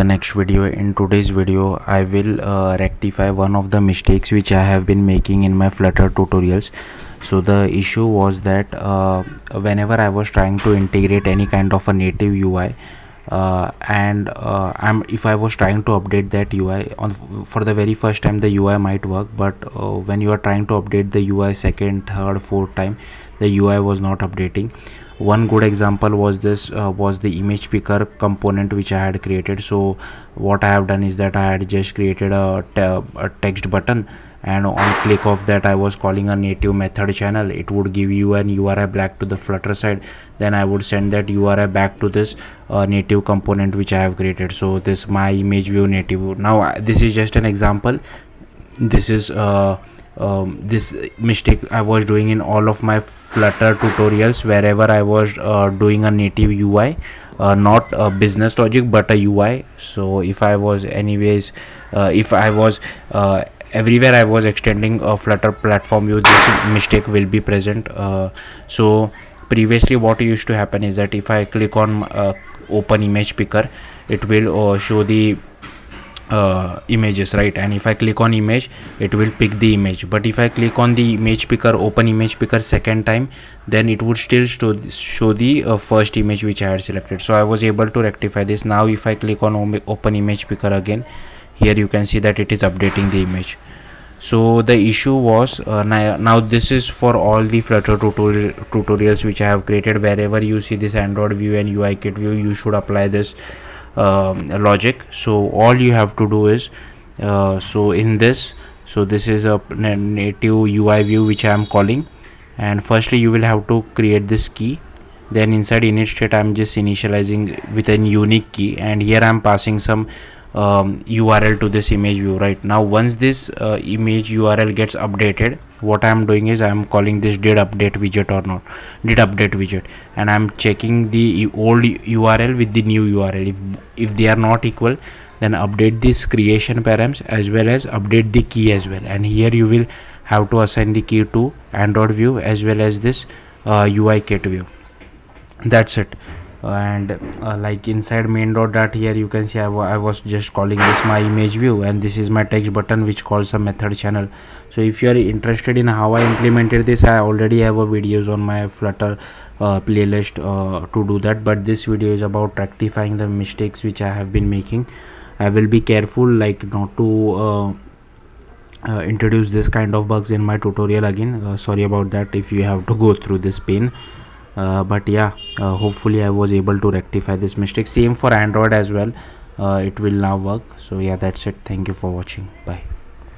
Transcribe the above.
The next video. In today's video I will rectify one of the mistakes which I have been making in my Flutter tutorials. So the issue was that whenever I was trying to integrate any kind of a native UI, if I was trying to update that UI for the very first time, the UI might work, but when you are trying to update the UI second, third, fourth time, the UI was not updating. One good example was the image picker component which I had created. So what I have done is that I had just created a text button, and on click of that I was calling a native method channel. It would give you an URI back to the Flutter side. Then I would send that URI back to this native component which I have created. So this my image view native. Now this is just an example. This is this mistake I was doing in all of my Flutter tutorials wherever I was doing a native UI, not a business logic but a UI. So if I was anyways if I was everywhere I was extending a Flutter platform view, this mistake will be present. So previously what used to happen is that if I click on open image picker, it will show the images, right? And if I click on image, it will pick the image. But if I click on the image picker, open image picker second time, then it would still show the first image which I had selected. So I was able to rectify this. Now if I click on open image picker again, here you can see that it is updating the image. So the issue was now this is for all the Flutter tutorials which I have created. Wherever you see this Android view and UI kit view, you should apply this logic. So all you have to do is this is a native UI view which I am calling, and firstly you will have to create this key. Then inside init state I am just initializing with a unique key, and here I am passing some URL to this image view. Right now once this image URL gets updated, what I am doing is I am calling this did update widget or not, did update widget, and I am checking the old URL with the new URL. If they are not equal, then update this creation params as well as update the key as well. And here you will have to assign the key to Android view as well as this UI kit view. That's it. And like inside main.dat, here you can see I was just calling this my image view, and this is my text button which calls a method channel. So if you are interested in how I implemented this, I already have a videos on my Flutter playlist to do that, but this video is about rectifying the mistakes which I have been making. I will be careful like not to introduce this kind of bugs in my tutorial again. Sorry about that if you have to go through this pain. But yeah, hopefully I was able to rectify this mistake. Same for Android as well, it will now work. So yeah, that's it. Thank you for watching. Bye.